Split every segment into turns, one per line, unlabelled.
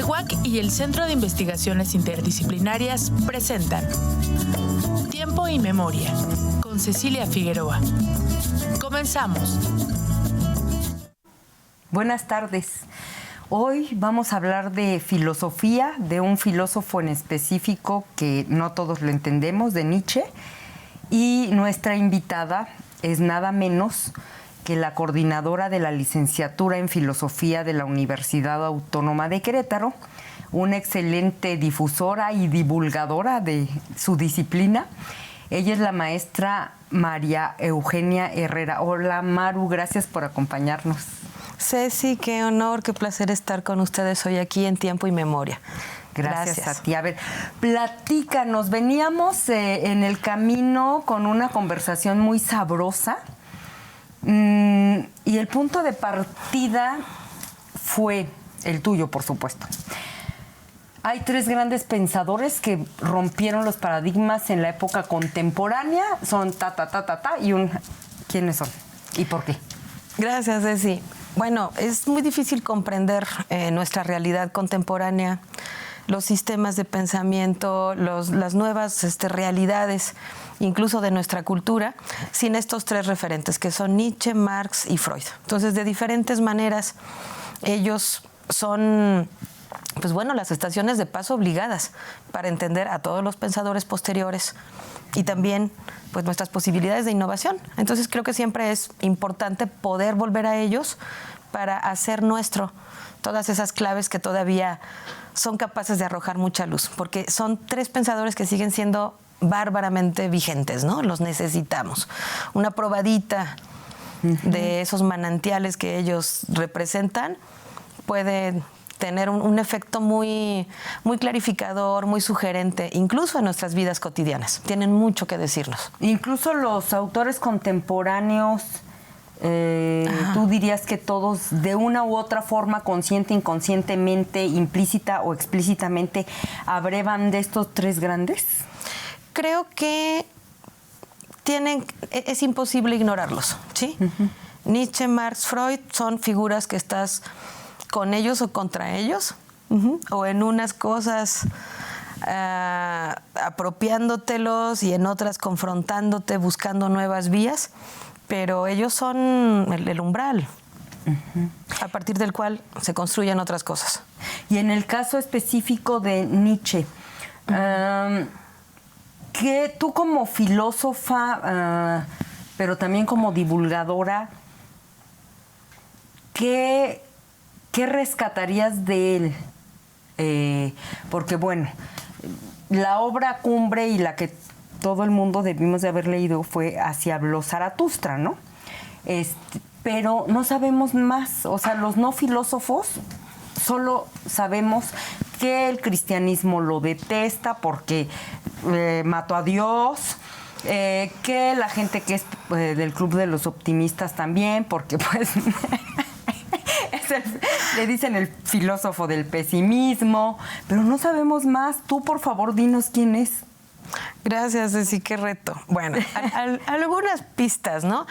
CIHUAC y el Centro de Investigaciones Interdisciplinarias presentan Tiempo y Memoria con Cecilia Figueroa. Comenzamos.
Buenas tardes. Hoy vamos a hablar de filosofía, de un filósofo en específico que no todos lo entendemos, de Nietzsche. Y nuestra invitada es nada menos que la coordinadora de la licenciatura en Filosofía de la Universidad Autónoma de Querétaro, una excelente difusora y divulgadora de su disciplina. Ella es la maestra María Eugenia Herrera. Hola, Maru, gracias por acompañarnos.
Ceci, qué honor, qué placer estar con ustedes hoy aquí en Tiempo y Memoria.
Gracias a ti. A ver, platícanos. Veníamos en el camino con una conversación muy sabrosa y el punto de partida fue el tuyo, por supuesto. Hay tres grandes pensadores que rompieron los paradigmas en la época contemporánea. Son y un... ¿Quiénes son? ¿Y por qué?
Gracias, Ceci. Bueno, es muy difícil comprender nuestra realidad contemporánea, los sistemas de pensamiento, las nuevas realidades, incluso de nuestra cultura, sin estos tres referentes, que son Nietzsche, Marx y Freud. Entonces, de diferentes maneras, ellos son, pues bueno, las estaciones de paso obligadas para entender a todos los pensadores posteriores y también pues nuestras posibilidades de innovación. Entonces creo que siempre es importante poder volver a ellos para hacer nuestro todas esas claves que todavía son capaces de arrojar mucha luz, porque son tres pensadores que siguen siendo bárbaramente vigentes, ¿no? Los necesitamos. Una probadita de esos manantiales que ellos representan puede tener un efecto muy, muy clarificador, muy sugerente, incluso en nuestras vidas cotidianas. Tienen mucho que decirnos.
Incluso los autores contemporáneos, tú dirías que todos, de una u otra forma, consciente, inconscientemente, implícita o explícitamente, abrevan de estos tres grandes.
Creo que es imposible ignorarlos, ¿sí? Nietzsche, Marx, Freud son figuras que estás con ellos o contra ellos, o en unas cosas apropiándotelos y en otras confrontándote, buscando nuevas vías, pero ellos son el umbral a partir del cual se construyen otras cosas.
Y en el caso específico de Nietzsche, que tú como filósofa, pero también como divulgadora, ¿qué rescatarías de él? Porque, bueno, la obra cumbre y la que todo el mundo debimos de haber leído fue Así habló Zaratustra, ¿no? Pero no sabemos más. O sea, los no filósofos solo sabemos que el cristianismo lo detesta porque mató a Dios, que la gente que es del Club de los Optimistas también, porque pues... le dicen el filósofo del pesimismo, pero no sabemos más. Tú, por favor, dinos quién es.
Gracias, Ceci, qué reto. Bueno, algunas pistas, ¿no?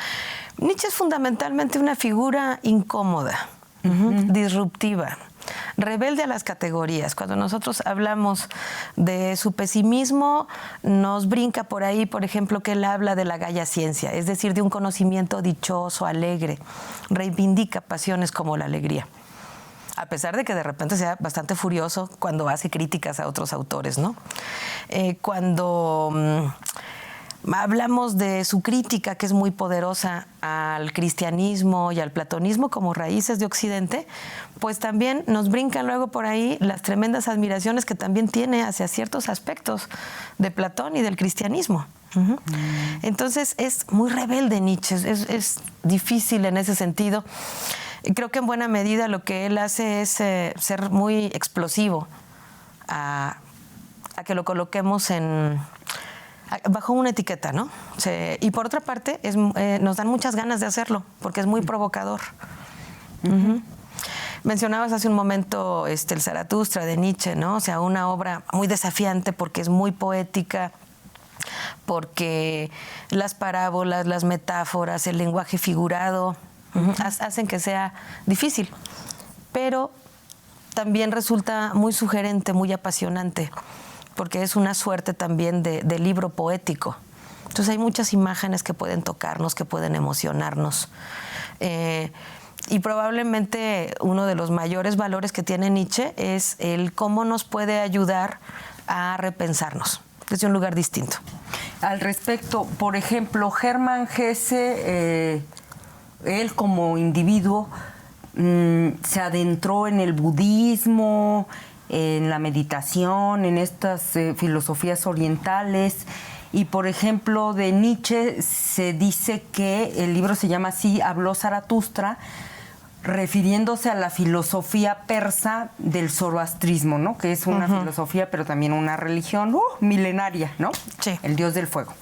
Nietzsche es fundamentalmente una figura incómoda, disruptiva, rebelde a las categorías. Cuando nosotros hablamos de su pesimismo, nos brinca por ahí, por ejemplo, que él habla de la gaya ciencia, es decir, de un conocimiento dichoso, alegre, reivindica pasiones como la alegría. A pesar de que de repente sea bastante furioso cuando hace críticas a otros autores, ¿no? Cuando hablamos de su crítica, que es muy poderosa al cristianismo y al platonismo como raíces de Occidente, pues también nos brincan luego por ahí las tremendas admiraciones que también tiene hacia ciertos aspectos de Platón y del cristianismo. Entonces es muy rebelde Nietzsche, es difícil en ese sentido. Creo que en buena medida lo que él hace es ser muy explosivo a que lo coloquemos bajo una etiqueta, ¿no? Y por otra parte, nos dan muchas ganas de hacerlo, porque es muy provocador. Mencionabas hace un momento el Zaratustra de Nietzsche, ¿no? O sea, una obra muy desafiante porque es muy poética, porque las parábolas, las metáforas, el lenguaje figurado hacen que sea difícil. Pero también resulta muy sugerente, muy apasionante, porque es una suerte también de libro poético. Entonces hay muchas imágenes que pueden tocarnos, que pueden emocionarnos. Y probablemente uno de los mayores valores que tiene Nietzsche es el cómo nos puede ayudar a repensarnos desde un lugar distinto.
Al respecto, por ejemplo, Hermann Hesse, él como individuo se adentró en el budismo, en la meditación, en estas filosofías orientales. Y, por ejemplo, de Nietzsche se dice que el libro se llama así, Habló Zaratustra, refiriéndose a la filosofía persa del zoroastrismo, ¿no? Que es una filosofía, pero también una religión milenaria, ¿no?
Sí.
El dios del fuego.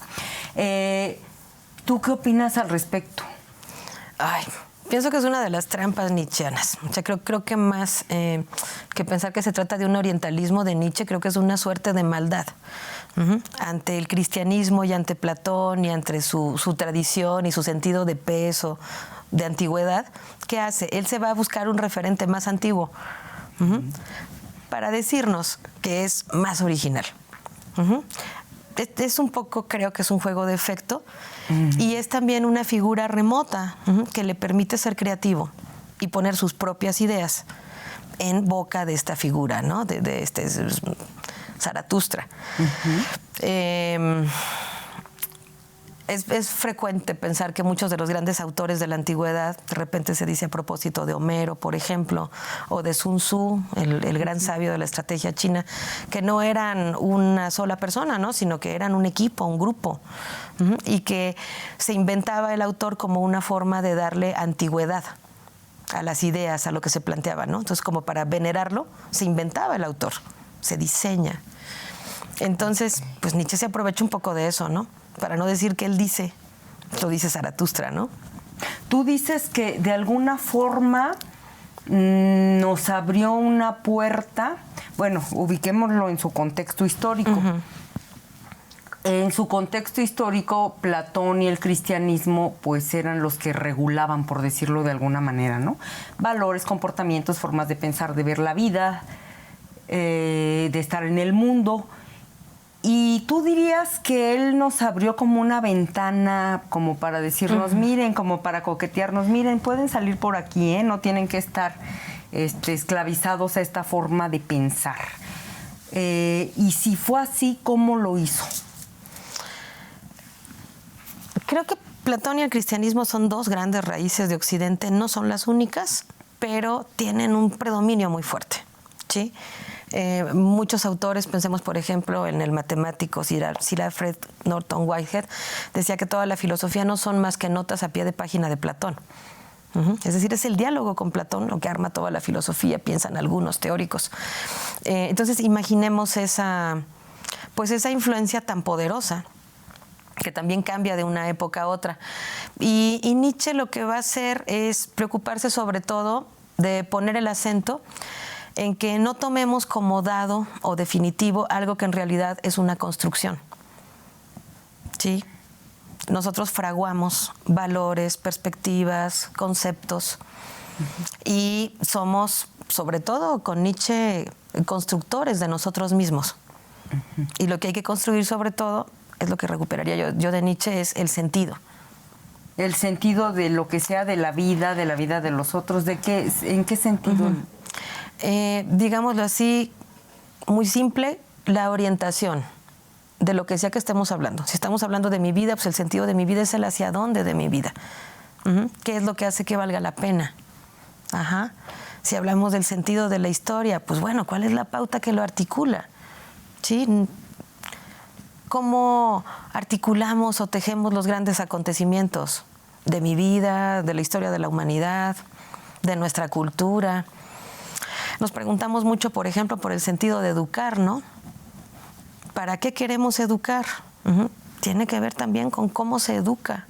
¿Tú qué opinas al respecto?
Ay, pienso que es una de las trampas nietzscheanas. O sea, creo que más que pensar que se trata de un orientalismo de Nietzsche, creo que es una suerte de maldad. Ante el cristianismo y ante Platón y ante su tradición y su sentido de peso, de antigüedad, ¿qué hace? Él se va a buscar un referente más antiguo para decirnos que es más original. Es un poco, creo que es un juego de efecto y es también una figura remota que le permite ser creativo y poner sus propias ideas en boca de esta figura, ¿no? de este Zaratustra. Es frecuente pensar que muchos de los grandes autores de la antigüedad, de repente se dice a propósito de Homero, por ejemplo, o de Sun Tzu, el gran sabio de la estrategia china, que no eran una sola persona, ¿no? Sino que eran un equipo, un grupo, y que se inventaba el autor como una forma de darle antigüedad a las ideas, a lo que se planteaba, ¿no? Entonces, como para venerarlo, se inventaba el autor, se diseña. Entonces, pues Nietzsche se aprovecha un poco de eso, ¿no? Para no decir que él dice, lo dice Zaratustra, ¿no?
Tú dices que de alguna forma nos abrió una puerta, bueno, ubiquémoslo en su contexto histórico. En su contexto histórico, Platón y el cristianismo pues eran los que regulaban, por decirlo de alguna manera, ¿no? Valores, comportamientos, formas de pensar, de ver la vida, de estar en el mundo. Y tú dirías que él nos abrió como una ventana, como para decirnos, miren, como para coquetearnos, miren, pueden salir por aquí, no tienen que estar esclavizados a esta forma de pensar. Y si fue así, ¿cómo lo hizo?
Creo que Platón y el cristianismo son dos grandes raíces de Occidente, no son las únicas, pero tienen un predominio muy fuerte, ¿sí? Muchos autores, pensemos por ejemplo en el matemático Sir Alfred Norton Whitehead, decía que toda la filosofía no son más que notas a pie de página de Platón. Es decir, es el diálogo con Platón lo que arma toda la filosofía, piensan algunos teóricos. Entonces imaginemos esa influencia tan poderosa que también cambia de una época a otra. Y Nietzsche lo que va a hacer es preocuparse sobre todo de poner el acento en que no tomemos como dado o definitivo algo que en realidad es una construcción. ¿Sí? Nosotros fraguamos valores, perspectivas, conceptos y somos, sobre todo con Nietzsche, constructores de nosotros mismos. Y lo que hay que construir sobre todo, es lo que recuperaría yo de Nietzsche, es el sentido.
El sentido de lo que sea de la vida de los otros, ¿en qué sentido?
Digámoslo así, muy simple, la orientación de lo que sea que estemos hablando. Si estamos hablando de mi vida, pues el sentido de mi vida es el hacia dónde de mi vida. ¿Qué es lo que hace que valga la pena? Si hablamos del sentido de la historia, pues bueno, ¿cuál es la pauta que lo articula? ¿Sí? ¿Cómo articulamos o tejemos los grandes acontecimientos de mi vida, de la historia de la humanidad, de nuestra cultura? Nos preguntamos mucho, por ejemplo, por el sentido de educar, ¿no? ¿Para qué queremos educar? Tiene que ver también con cómo se educa,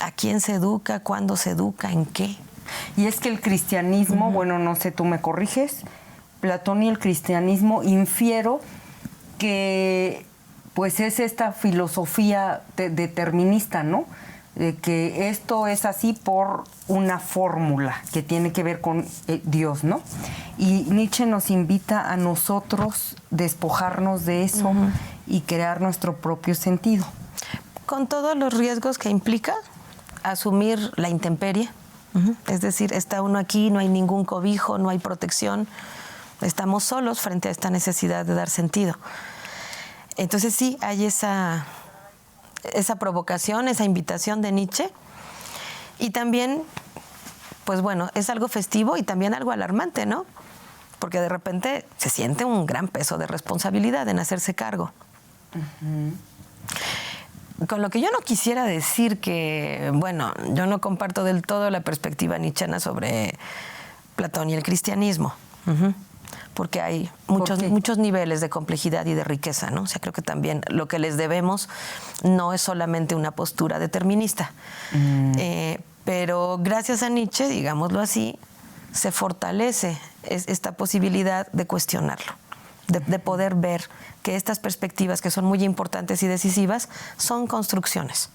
a quién se educa, cuándo se educa, en qué.
Y es que el cristianismo, bueno, no sé, tú me corriges, Platón y el cristianismo, infiero que pues es esta filosofía determinista, ¿no? de que esto es así por una fórmula que tiene que ver con Dios, ¿no? Y Nietzsche nos invita a nosotros despojarnos de eso y crear nuestro propio sentido.
Con todos los riesgos que implica asumir la intemperie, es decir, está uno aquí, no hay ningún cobijo, no hay protección, estamos solos frente a esta necesidad de dar sentido. Entonces sí, hay esa provocación, esa invitación de Nietzsche, y también, pues bueno, es algo festivo y también algo alarmante, ¿no? Porque de repente se siente un gran peso de responsabilidad en hacerse cargo. Con lo que yo no quisiera decir que, bueno, yo no comparto del todo la perspectiva nietzscheana sobre Platón y el cristianismo, porque hay muchos niveles de complejidad y de riqueza, ¿no? O sea, creo que también lo que les debemos no es solamente una postura determinista, pero gracias a Nietzsche, digámoslo así, se fortalece esta posibilidad de cuestionarlo. De poder ver que estas perspectivas, que son muy importantes y decisivas, son construcciones.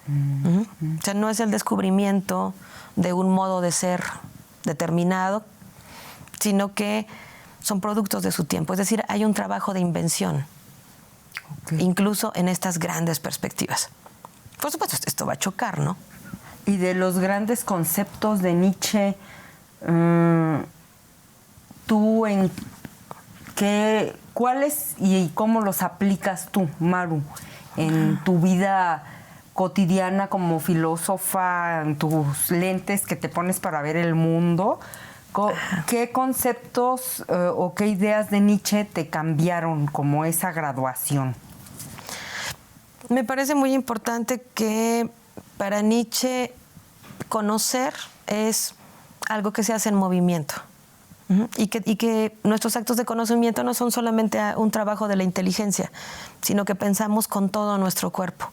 O sea, no es el descubrimiento de un modo de ser determinado, sino que son productos de su tiempo. Es decir, hay un trabajo de invención, incluso en estas grandes perspectivas. Por supuesto, esto va a chocar, ¿no?
Y de los grandes conceptos de Nietzsche, ¿tú en cuáles y cómo los aplicas tú, Maru, en tu vida cotidiana como filósofa, en tus lentes que te pones para ver el mundo? ¿Qué conceptos o qué ideas de Nietzsche te cambiaron como esa graduación?
Me parece muy importante que para Nietzsche conocer es algo que se hace en movimiento. Y que nuestros actos de conocimiento no son solamente un trabajo de la inteligencia, sino que pensamos con todo nuestro cuerpo.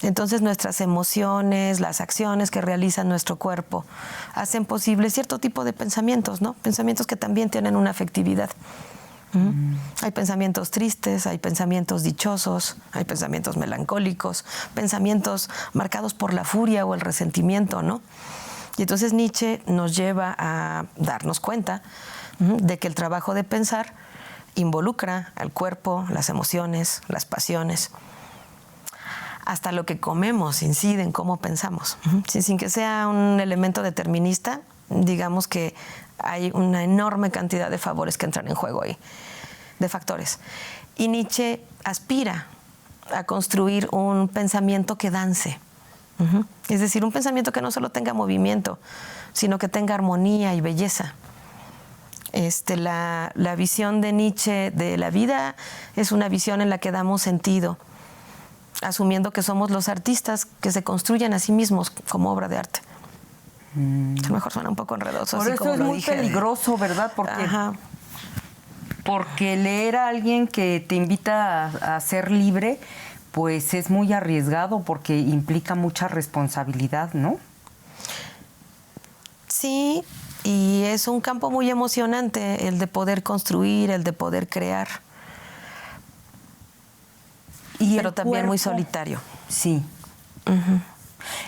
Entonces nuestras emociones, las acciones que realiza nuestro cuerpo hacen posible cierto tipo de pensamientos, ¿no? Pensamientos que también tienen una afectividad. Hay pensamientos tristes, hay pensamientos dichosos, hay pensamientos melancólicos, pensamientos marcados por la furia o el resentimiento, ¿no? Y entonces Nietzsche nos lleva a darnos cuenta de que el trabajo de pensar involucra al cuerpo, las emociones, las pasiones. Hasta lo que comemos incide en cómo pensamos. Sin que sea un elemento determinista, digamos que hay una enorme cantidad de favores que entran en juego ahí, de factores. Y Nietzsche aspira a construir un pensamiento que dance. Es decir, un pensamiento que no solo tenga movimiento, sino que tenga armonía y belleza. La visión de Nietzsche de la vida es una visión en la que damos sentido, asumiendo que somos los artistas que se construyen a sí mismos como obra de arte. A lo mejor suena un poco enredoso.
Por eso es muy peligroso, ¿verdad? Porque leer a alguien que te invita a ser libre, pues es muy arriesgado porque implica mucha responsabilidad, ¿no?
Sí, y es un campo muy emocionante el de poder construir, el de poder crear. Pero también muy solitario.
Sí.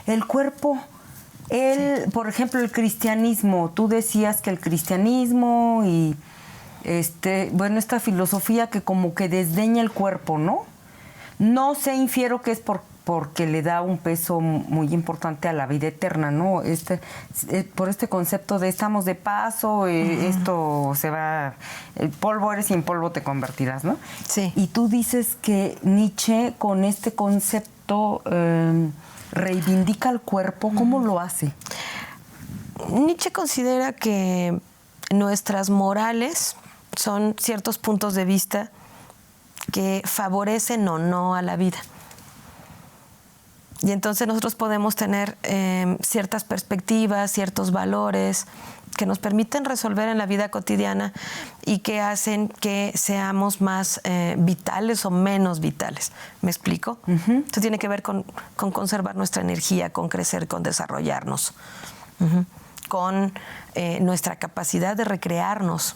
El cuerpo, por ejemplo, el cristianismo, tú decías que el cristianismo y esta filosofía que como que desdeña el cuerpo, ¿no? No sé, infiero que es porque le da un peso muy importante a la vida eterna, ¿no? Por este concepto de estamos de paso, esto se va, el polvo eres y en polvo te convertirás, ¿no?
Sí.
Y tú dices que Nietzsche con este concepto reivindica el cuerpo. ¿Cómo lo hace?
Nietzsche considera que nuestras morales son ciertos puntos de vista que favorecen o no a la vida. Y entonces nosotros podemos tener ciertas perspectivas, ciertos valores que nos permiten resolver en la vida cotidiana y que hacen que seamos más vitales o menos vitales. ¿Me explico? Esto tiene que ver con conservar nuestra energía, con crecer, con desarrollarnos, con nuestra capacidad de recrearnos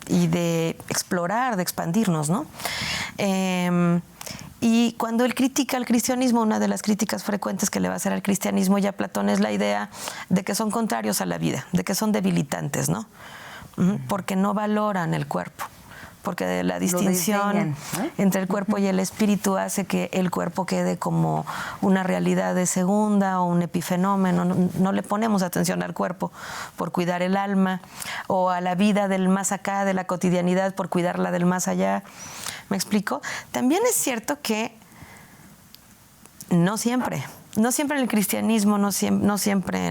y de explorar, de expandirnos, ¿no? Y cuando él critica al cristianismo, una de las críticas frecuentes que le va a hacer al cristianismo y a Platón es la idea de que son contrarios a la vida, de que son debilitantes, ¿no? Porque no valoran el cuerpo. Porque la distinción entre el cuerpo y el espíritu hace que el cuerpo quede como una realidad de segunda o un epifenómeno. No le ponemos atención al cuerpo por cuidar el alma, o a la vida del más acá, de la cotidianidad, por cuidarla del más allá. ¿Me explico? También es cierto que no siempre en el cristianismo, no siempre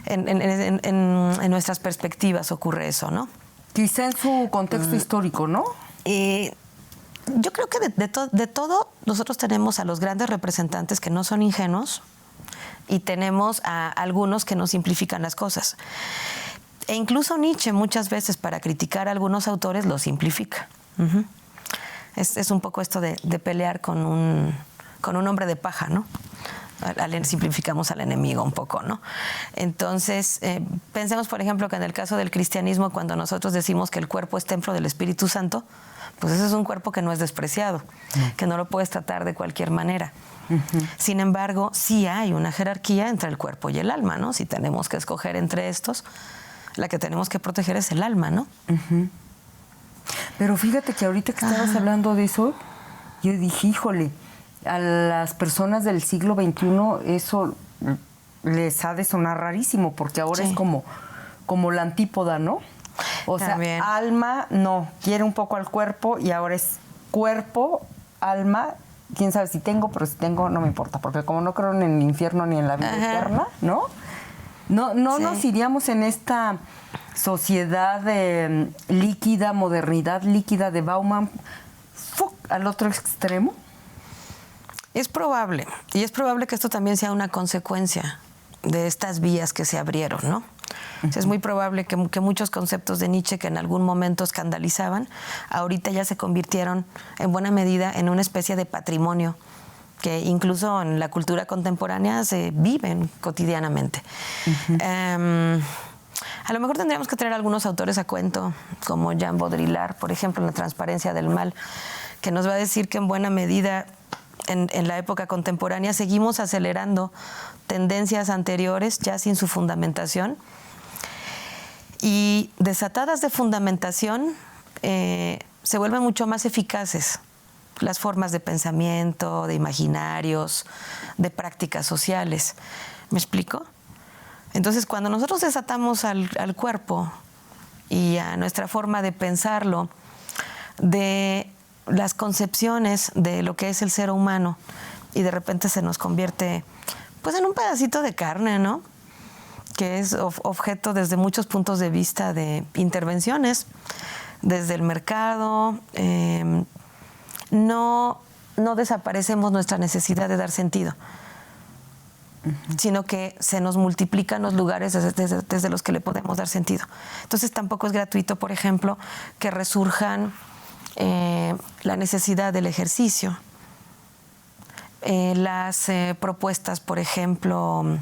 en nuestras perspectivas ocurre eso, ¿no?
Quizá en su contexto histórico, ¿no?
Yo creo que de todo nosotros tenemos a los grandes representantes que no son ingenuos y tenemos a algunos que no simplifican las cosas. E incluso Nietzsche muchas veces para criticar a algunos autores lo simplifica. Es un poco esto de pelear con un hombre de paja, ¿no? Simplificamos al enemigo un poco, ¿no? Entonces, pensemos, por ejemplo, que en el caso del cristianismo, cuando nosotros decimos que el cuerpo es templo del Espíritu Santo, pues ese es un cuerpo que no es despreciado, que no lo puedes tratar de cualquier manera. Sin embargo, sí hay una jerarquía entre el cuerpo y el alma, ¿no? Si tenemos que escoger entre estos, la que tenemos que proteger es el alma, ¿no?
Pero fíjate que ahorita que estabas hablando de eso, yo dije, híjole, a las personas del siglo XXI eso les ha de sonar rarísimo, porque ahora es como la antípoda, ¿no? O
También.
sea, alma, no, quiere un poco al cuerpo, y ahora es cuerpo, alma, quién sabe si tengo, pero si tengo no me importa, porque como no creo en el infierno ni en la vida eterna, ¿no? No nos iríamos en esta sociedad líquida, modernidad líquida de Bauman, al otro extremo.
Es probable, y es probable que esto también sea una consecuencia de estas vías que se abrieron, ¿no? Es muy probable que muchos conceptos de Nietzsche que en algún momento escandalizaban, ahorita ya se convirtieron en buena medida en una especie de patrimonio que incluso en la cultura contemporánea se viven cotidianamente. A lo mejor tendríamos que traer algunos autores a cuento, como Jean Baudrillard, por ejemplo, en La transparencia del mal, que nos va a decir que en buena medida en la época contemporánea seguimos acelerando tendencias anteriores ya sin su fundamentación, y desatadas de fundamentación se vuelven mucho más eficaces las formas de pensamiento, de imaginarios, de prácticas sociales. ¿Me explico? Entonces, cuando nosotros desatamos al cuerpo y a nuestra forma de pensarlo, de las concepciones de lo que es el ser humano, y de repente se nos convierte pues en un pedacito de carne, ¿no? Que es objeto desde muchos puntos de vista de intervenciones, desde el mercado. No desaparecemos nuestra necesidad de dar sentido, sino que se nos multiplican los lugares desde los que le podemos dar sentido. Entonces tampoco es gratuito, por ejemplo, que resurjan la necesidad del ejercicio, las propuestas, por ejemplo,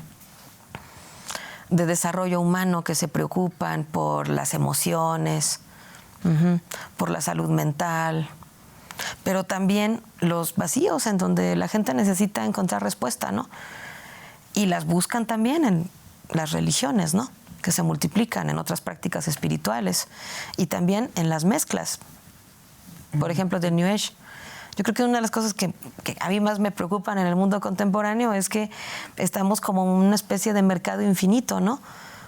de desarrollo humano que se preocupan por las emociones, por la salud mental, pero también los vacíos en donde la gente necesita encontrar respuesta, ¿no? Y las buscan también en las religiones, ¿no? Que se multiplican en otras prácticas espirituales, y también en las mezclas, por ejemplo, del New Age. Yo creo que una de las cosas que a mí más me preocupan en el mundo contemporáneo es que estamos como en una especie de mercado infinito, ¿no?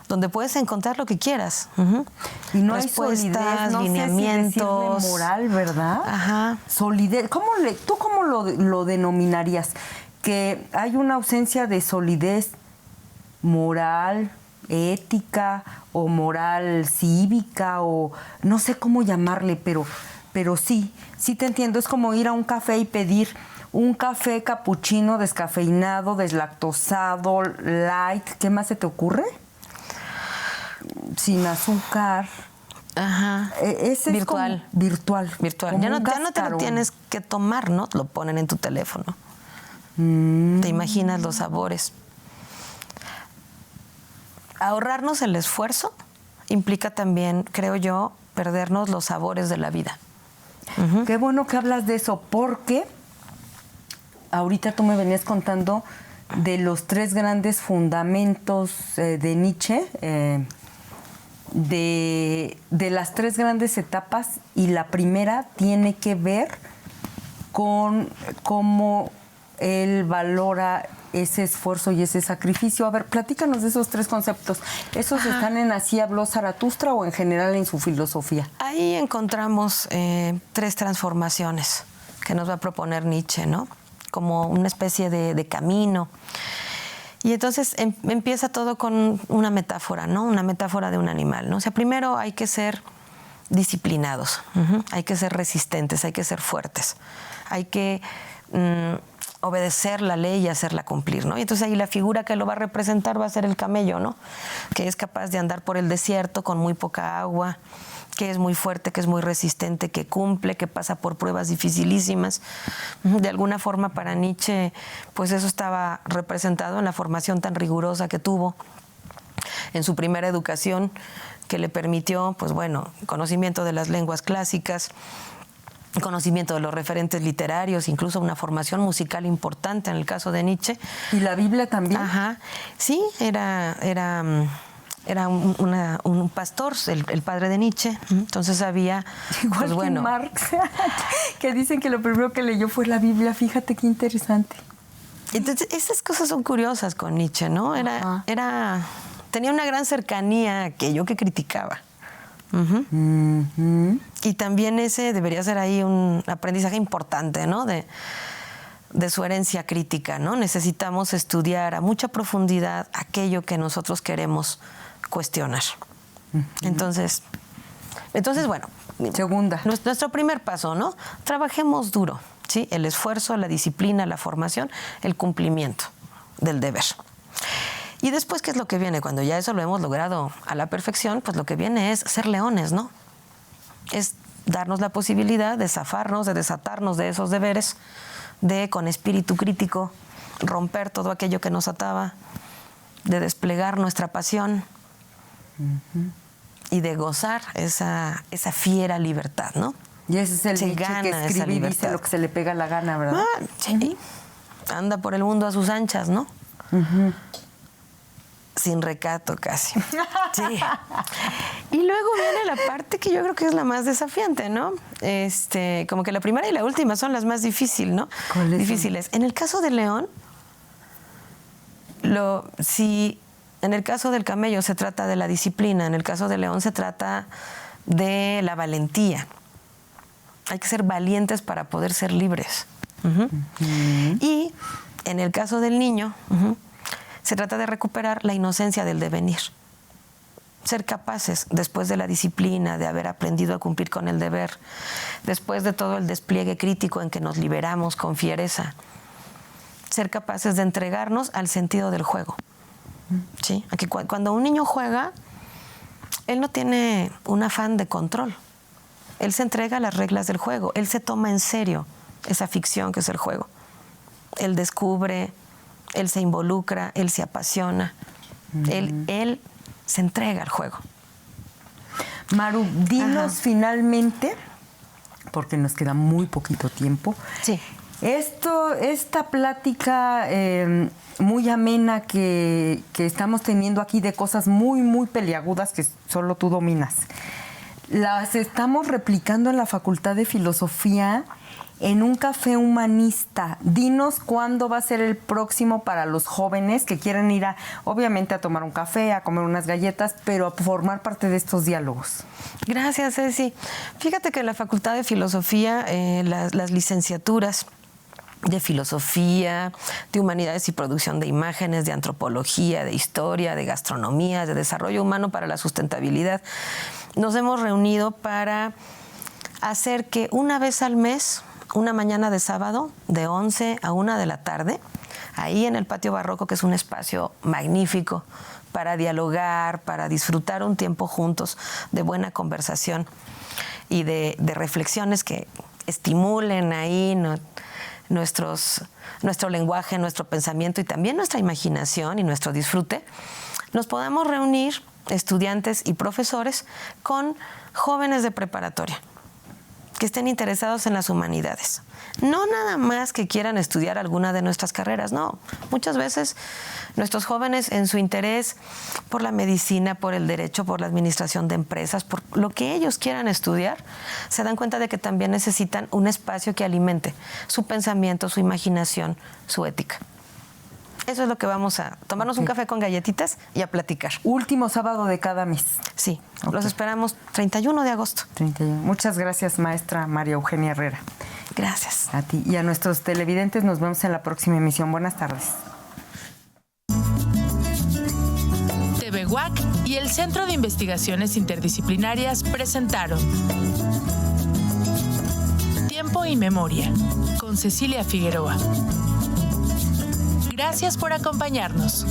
Donde puedes encontrar lo que quieras.
Y no hay solidez, no
lineamientos.
Sé si moral, ¿verdad?
Ajá.
Solidez. ¿Tú cómo lo denominarías? Que hay una ausencia de solidez moral, ética, o moral cívica, o no sé cómo llamarle, pero sí te entiendo. Es como ir a un café y pedir un café capuchino descafeinado, deslactosado, light. ¿Qué más se te ocurre? Sin azúcar.
Ajá.
Ese
virtual.
Es como virtual.
Ya no te lo tienes que tomar, ¿no? Lo ponen en tu teléfono. Te imaginas los sabores. Ahorrarnos el esfuerzo implica también, creo yo, perdernos los sabores de la vida.
Qué bueno que hablas de eso, porque ahorita tú me venías contando de los 3 grandes fundamentos de Nietzsche, de las 3 grandes etapas, y la primera tiene que ver con cómo él valora ese esfuerzo y ese sacrificio. A ver, platícanos de esos 3 conceptos. ¿Esos están en Así habló Zaratustra o en general en su filosofía?
Ahí encontramos 3 transformaciones que nos va a proponer Nietzsche, ¿no? Como una especie de camino. Y entonces empieza todo con una metáfora, ¿no? Una metáfora de un animal, ¿no? O sea, primero hay que ser disciplinados, hay que ser resistentes, hay que ser fuertes, hay que obedecer la ley y hacerla cumplir, ¿no? Y entonces ahí la figura que lo va a representar va a ser el camello, ¿no? Que es capaz de andar por el desierto con muy poca agua, que es muy fuerte, que es muy resistente, que cumple, que pasa por pruebas dificilísimas. De alguna forma para Nietzsche, pues eso estaba representado en la formación tan rigurosa que tuvo, en su primera educación, que le permitió, pues bueno, conocimiento de las lenguas clásicas, conocimiento de los referentes literarios, incluso una formación musical importante en el caso de Nietzsche.
¿Y la Biblia también?
Ajá, sí, era un pastor, el padre de Nietzsche, entonces había...
Igual
pues, bueno,
que Marx, que dicen que lo primero que leyó fue la Biblia. Fíjate qué interesante.
Entonces, esas cosas son curiosas con Nietzsche, ¿no? Tenía una gran cercanía a aquello que criticaba. Y también ese debería ser ahí un aprendizaje importante, ¿no? De su herencia crítica, ¿no? Necesitamos estudiar a mucha profundidad aquello que nosotros queremos cuestionar. Entonces, bueno.
Segunda.
Nuestro primer paso, ¿no? Trabajemos duro, ¿sí? El esfuerzo, la disciplina, la formación, el cumplimiento del deber. Y después, ¿qué es lo que viene? Cuando ya eso lo hemos logrado a la perfección, pues lo que viene es ser leones, ¿no? Es darnos la posibilidad de zafarnos, de desatarnos de esos deberes, de, con espíritu crítico, romper todo aquello que nos ataba, de desplegar nuestra pasión y de gozar esa fiera libertad, ¿no?
Y ese es el Nietzsche que escribe y dice lo que se le pega la gana, ¿verdad?
Sí. Anda por el mundo a sus anchas, ¿no? Sin recato casi. Sí. Y luego viene la parte que yo creo que es la más desafiante, ¿no? Como que la primera y la última son las más difíciles, ¿no?
¿Cuáles
difíciles. En el caso de León, si en el caso del camello se trata de la disciplina, en el caso de León se trata de la valentía. Hay que ser valientes para poder ser libres. Y en el caso del niño, se trata de recuperar la inocencia del devenir. Ser capaces, después de la disciplina, de haber aprendido a cumplir con el deber, después de todo el despliegue crítico en que nos liberamos con fiereza, ser capaces de entregarnos al sentido del juego. ¿Sí? Aquí, cuando un niño juega, él no tiene un afán de control. Él se entrega a las reglas del juego. Él se toma en serio esa ficción que es el juego. Él descubre, él se involucra, él se apasiona. Él se entrega al juego.
Maru, dinos finalmente, porque nos queda muy poquito tiempo.
Sí.
Esta plática muy amena que estamos teniendo aquí de cosas muy, muy peliagudas que solo tú dominas, las estamos replicando en la Facultad de Filosofía en un café humanista. Dinos cuándo va a ser el próximo para los jóvenes que quieren ir obviamente a tomar un café, a comer unas galletas, pero a formar parte de estos diálogos.
Gracias, Ceci. Fíjate que en la Facultad de Filosofía, las licenciaturas de Filosofía, de Humanidades y Producción de Imágenes, de Antropología, de Historia, de Gastronomía, de Desarrollo Humano para la Sustentabilidad, nos hemos reunido para hacer que una vez al mes, una mañana de sábado, de 11 a 1 de la tarde, ahí en el Patio Barroco, que es un espacio magnífico para dialogar, para disfrutar un tiempo juntos de buena conversación y de reflexiones que estimulen ahí nuestro lenguaje, nuestro pensamiento y también nuestra imaginación y nuestro disfrute, nos podamos reunir estudiantes y profesores con jóvenes de preparatoria que estén interesados en las humanidades. No nada más que quieran estudiar alguna de nuestras carreras, no. Muchas veces nuestros jóvenes, en su interés por la medicina, por el derecho, por la administración de empresas, por lo que ellos quieran estudiar, se dan cuenta de que también necesitan un espacio que alimente su pensamiento, su imaginación, su ética. Eso es lo que vamos a tomarnos un café con galletitas y a platicar.
Último sábado de cada mes.
Sí, los esperamos 31 de agosto.
31. Muchas gracias, maestra María Eugenia Herrera.
Gracias.
A ti y a nuestros televidentes. Nos vemos en la próxima emisión. Buenas tardes.
TV UAC y el Centro de Investigaciones Interdisciplinarias presentaron Tiempo y Memoria con Cecilia Figueroa. Gracias por acompañarnos.